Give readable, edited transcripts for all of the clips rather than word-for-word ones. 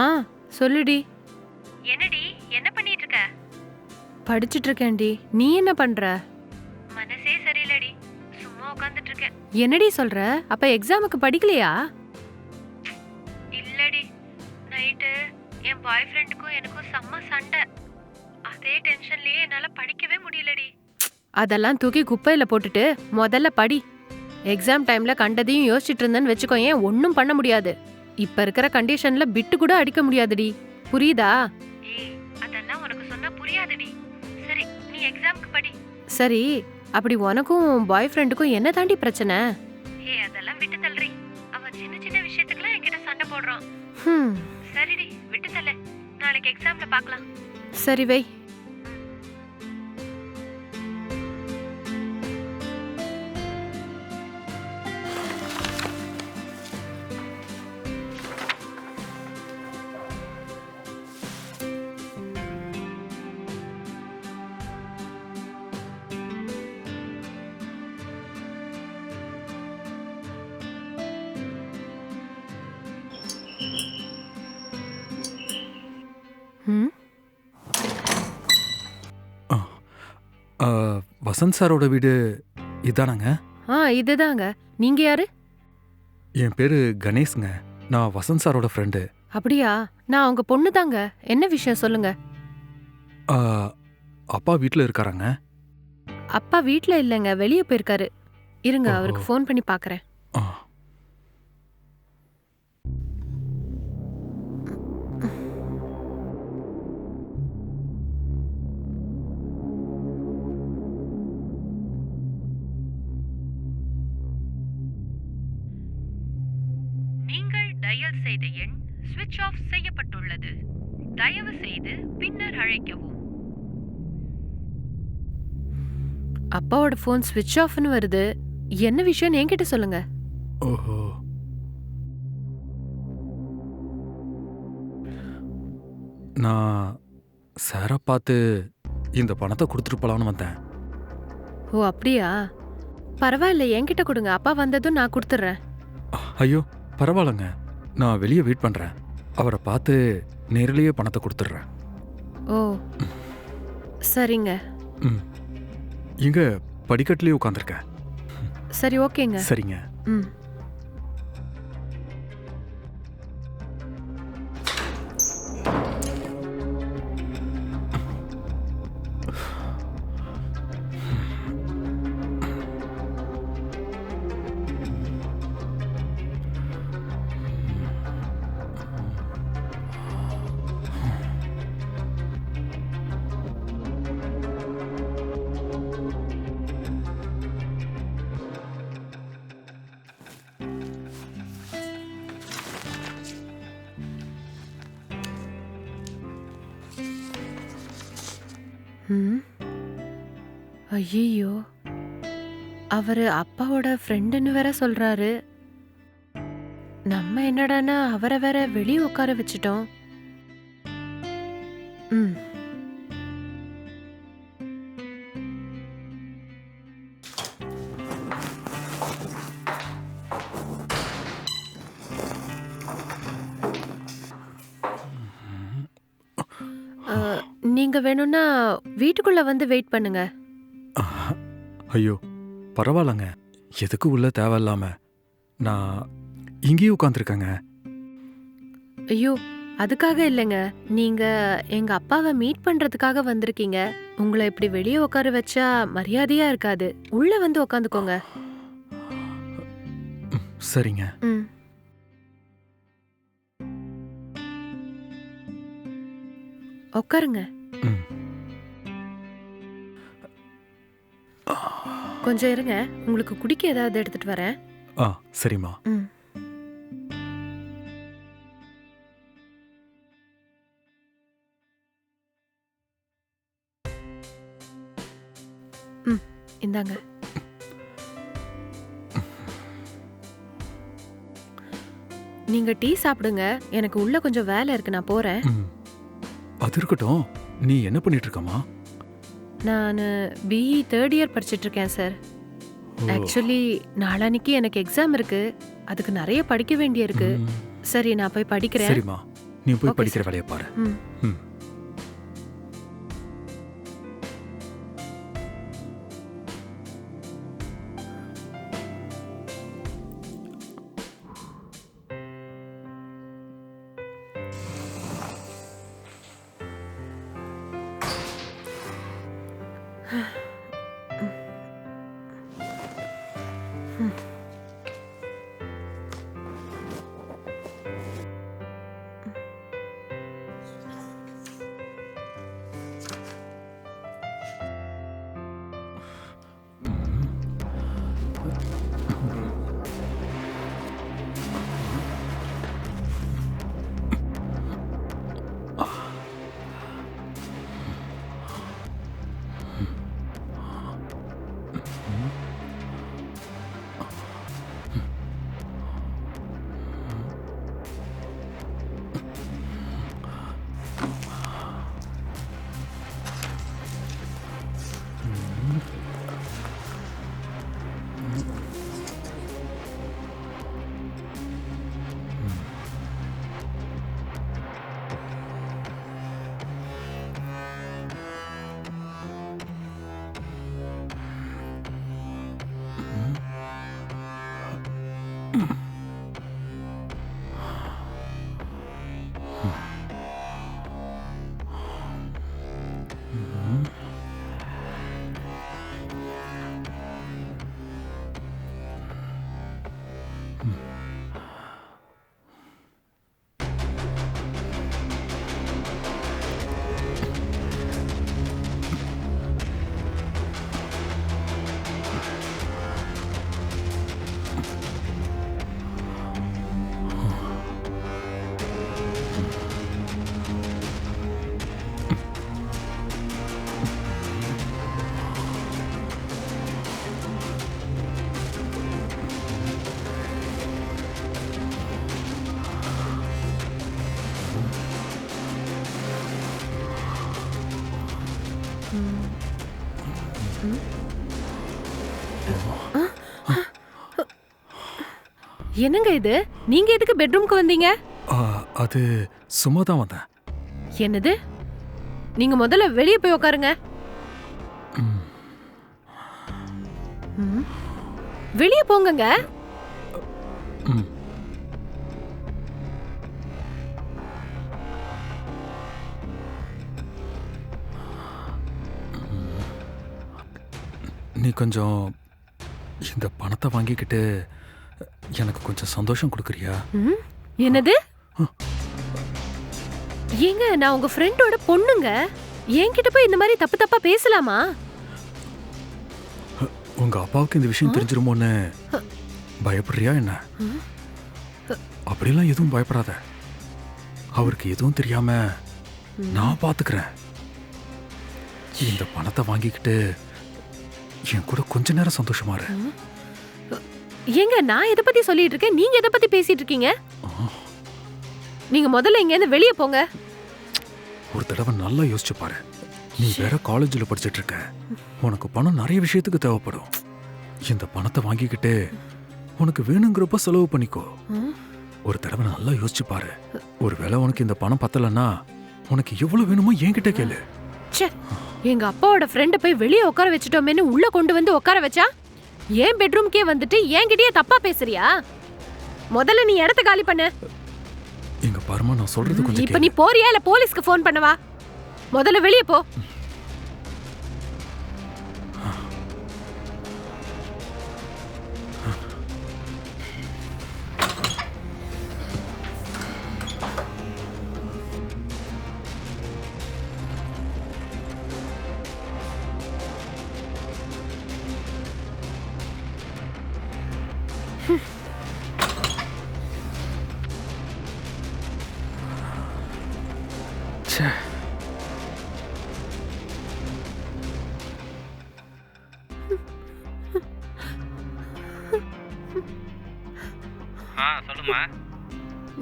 ஆ சொல்லுடி. என்னடி என்ன பண்ணிட்டு இருக்க? படிச்சிட்டு இருக்கேன்டி. நீ என்ன பண்ற? மனசே சரியில்லடி, சும்மா உட்கார்ந்துட்டு இருக்கேன். என்னடி சொல்ற? அப்ப எக்ஸாமுக்கு படிக்கலையா? இல்லடி, நைட்டு என் பாய் ஃப்ரெண்டுக்கும் எனக்கும் செம்ம சண்டை. அதே டென்ஷன்லயே என்னால படிக்கவே முடியலடி. அதெல்லாம் தூக்கி குப்பையில போட்டுட்டு முதல்ல படி. எக்ஸாம் டைம்ல கண்டதையும் யோசிச்சுட்டு இருந்தேன்னு வச்சுக்கோயேன், ஒன்னும் பண்ண முடியாது. இப்ப இருக்கிற கண்டிஷன்ல பிட்டு கூட அடிக்க முடியாதுடி. புரியுதா? ஏய், அதெல்லாம் உனக்கு சொன்னா புரியாதுடி. சரி, நீ எக்ஸாம்க்கு படி. சரி, அப்படி உனக்கும் பாய் ஃப்ரெண்டுக்கும் என்ன தாண்டி பிரச்சனை? ஏய், அதெல்லாம் விட்டு தள்ளுறி. அவன் சின்ன சின்ன விஷயத்துக்குலாம் என்கிட்ட சண்டை போடுறான். சரிடி, விட்டு தள்ளு. நாளைக்கு எக்ஸாம்ல பார்க்கலாம். சரி வை. வசந்த் சாரோட வீடு இதானாங்க? இதுதாங்க. நீங்க யாரு? என் பேரு கணேஷ்ங்க. நான் வசந்த் சாரோட ஃப்ரெண்டு. அப்படியா? நான் உங்க பொண்ணு தாங்க. என்ன விஷயம் சொல்லுங்க. அப்பா வீட்டில் இருக்காராங்க? அப்பா வீட்ல இல்லைங்க, வெளியே போயிருக்காரு. இருங்க, அவருக்கு ஃபோன் பண்ணி பார்க்கறேன். நீங்கள் டயல் செய்த எண் ஸ்விட்ச் ஆஃப் செய்யப்பட்டுள்ளது. தயவு செய்து பின்னர் அழைக்கவும். அப்பாவோட ஃபோன் ஸ்விட்ச் ஆஃப்னு வருது. என்ன விஷயம் என்கிட்ட சொல்லுங்க. ஓஹோ, நான் சாரை பார்த்து இந்த பணத்தை கொடுத்துட்டு போலான்னு வந்தேன். ஓ அப்படியா? பரவாயில்ல, என்கிட்ட கொடுங்க. அப்பா வந்ததும் நான் கொடுத்துட்றேன். ஐயோ பரவாயில்லங்க, நான் வெளியே வெயிட் பண்ணுறேன். அவரை பார்த்து நேரிலேயே பணத்தை கொடுத்துட்றேன். ஓ சரிங்க. ம், இங்க படிக்கட்டுலேயே உட்காந்துருக்கேன். சரி, ஓகேங்க. சரிங்க. ம். ஐயோ, அவரு அப்பாவோட ஃப்ரெண்டுன்னு வேற சொல்றாரு. நம்ம என்னடானா அவரை வேற வெளியே உட்கார வச்சிட்டோம். ம். நீங்க வேணும்னா வீட்டுக்குள்ள வந்து வெயிட் பண்ணுங்க. ஐயோ பரவாயில்லங்க, எதுக்கு உள்ள தேவையில்லாம. நான் இங்கேயே உட்காந்துருக்கேங்க. ஐயோ, அதுக்காக இல்லைங்க. நீங்க எங்க அப்பாவை மீட் பண்றதுக்காக வந்திருக்கீங்க. உங்களை இப்படி வெளியே உட்கார வச்சா மரியாதையா இருக்காது. உள்ள வந்து உட்காந்துக்கோங்க. சரிங்க. ம். உட்காருங்க. ம். கொஞ்சம் இருங்க, உங்களுக்கு குடிக்க ஏதாவது எடுத்துட்டு வரேன். சரிம்மா. ம். ம், இந்தாங்க. நீங்க டீ சாப்பிடுங்க. எனக்கு உள்ள கொஞ்சம் வேலை இருக்கு, நான் போறேன். அது இருக்கட்டும், நீ என்ன பண்ணிட்டு இருக்கமா? நான் பிஇ 3rd இயர் படிச்சிட்டு இருக்கேன் சார். ஆக்சுவலி நாளான்னைக்கு எனக்கு எக்ஸாம் இருக்கு. அதுக்கு நிறைய படிக்க வேண்டிய இருக்கு. சரி, நான் போய் படிக்கிறேன். சரிம்மா, நீ போய் Okay, படிக்கிற வேலையை பாரு. ம். ம். என்னங்க இது? நீங்க எதுக்கு பெட்ரூம்க்கு வந்தீங்க? அது சும்மா தான் வந்தேன். என்னது? நீங்க முதல்ல வெளியே போய் உட்காருங்க. ம். ம். வெளியே போங்கங்க. ம். நீ கொஞ்சம் இந்த பணத்தை வாங்கிக்கிட்டு எனக்கு கொஞ்சம் சந்தோஷம் கொடுக்குறியா? ம்? என்னது? ஏங்க, நான் உங்க ஃப்ரெண்டோட பொண்ணுங்க. என்கிட்ட போய் இந்த மாதிரி தப்பு தப்பா பேசலாமா? உங்க அப்பாவுக்கு இந்த விஷயம் தெரிஞ்சிருமோன்னு பயப்படுறியா என்ன? அப்படிலாம் எதுவும் பயப்படாத. அவருக்கு எதுவும் தெரியாம நான் பாத்துக்கிறேன். இந்த பணத்தை வாங்கிக்கிட்டு என் கூட கொஞ்ச நேரம் சந்தோஷமா இரு. ஏங்க, நான் எதை பத்தி சொல்லிட்டு இருக்கேன், நீங்க எதை பத்தி பேசிட்டு இருக்கீங்க? நீங்க முதல்ல இங்க இருந்து வெளியே போங்க. ஒரு தடவை நல்லா யோசிச்சு பாரு. நீ வேற காலேஜில் படிச்சிட்டு இருக்க. உனக்கு பணம் நிறைய விஷயத்துக்கு தேவைப்படும். இந்த பணத்தை வாங்கிக்கிட்டு உனக்கு வேணுங்கிறப்ப செலவு பண்ணிக்கோ. ஒரு தடவை நல்லா யோசிச்சு பாரு. ஒருவேளை உனக்கு இந்த பணம் பத்தலன்னா உனக்கு எவ்வளவு வேணுமோ என்கிட்ட கேளு. எங்க அப்பாவோட ஃப்ரெண்ட போய் வெளியே உட்கார வச்சுட்டோமேன்னு உள்ள கொண்டு வந்து உட்கார வச்சா ஏன் பெட்ரூம்க்கே வந்துட்டு என்கிட்டயே தப்பா பேசுறியா? முதல்ல நீ இடத்த காலி பண்ணு. இங்க பாருமா, நான் சொல்றது கொஞ்சம் இப்ப நீ போறியா இல்ல போலீஸ்க்கு ஃபோன் பண்ணவா? முதல்ல வெளியே போ. சொல்லுமா.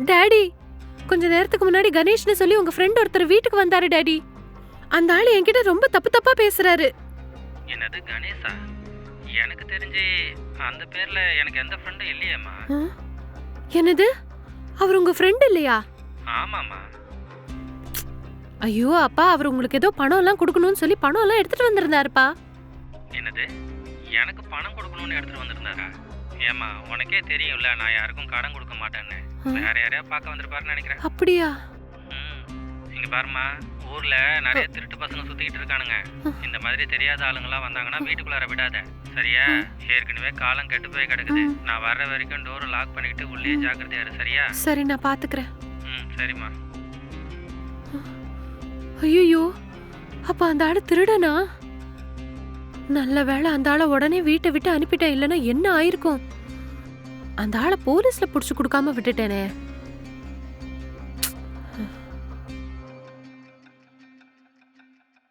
டாடி, கொஞ்ச நேரத்துக்கு முன்னாடி கணேஷ்னு சொல்லி உங்க ஃப்ரெண்ட் ஒருத்தர் வீட்டுக்கு வந்தாரு டாடி. அந்த ஆளு என்கிட்ட ரொம்ப தப்பு தப்பா பேசுறாரு. என்னது, கணேஷா? எனக்கு தெரிஞ்சு அந்த பேர்ல எனக்கு எந்த ஃப்ரெண்டும் இல்லையேம்மா. என்னது? அவர் உங்க ஃப்ரெண்ட் இல்லையா? ஆமாம்மா. ஐயோ அப்பா, அவர் உங்களுக்கு ஏதோ பணம் எல்லாம் கொடுக்கணும்னு சொல்லி பணம் எல்லாம் எடுத்துட்டு வந்திருந்தாருப்பா. என்னது, எனக்கு பணம் கொடுக்கணும்னு எடுத்துட்டு வந்திருந்தாரா? ஏமா, உனக்கே தெரியும்ல நான் யாருக்கும் கடன் கொடுக்க மாட்டேன்னு. வேற யாரையா பார்க்க வந்திருப்பாருன்னு நினைக்கிறேன். அப்படியா? இங்க பாருமா, ஊர்ல நிறைய திருட்டு பசங்க சுத்திக்கிட்டு இருக்கானுங்க. இந்த மாதிரி தெரியாத ஆளுங்கெல்லாம் வந்தாங்கன்னா வீட்டுக்குள்ளார விடாத, சரியா? ஏற்கனவே காலம் கெட்டு போய் கிடக்குது. நான் வர்ற வரைக்கும் டோரை லாக் பண்ணிக்கிட்டு உள்ளே ஜாக்கிரதையா இரு, சரியா? சரி, நான் பாத்துக்கிறேன். சரிம்மா. ஐயோ, அப்ப அந்த ஆளு திருடனா? நல்ல வேளை அந்த ஆளை உடனே வீட்டை விட்டு அனுப்பிட்டேன், இல்லைன்னா என்ன ஆயிருக்கும்? அந்த ஆளை போலீஸ்ல புடிச்சு கொடுக்காம விட்டுட்டேனே.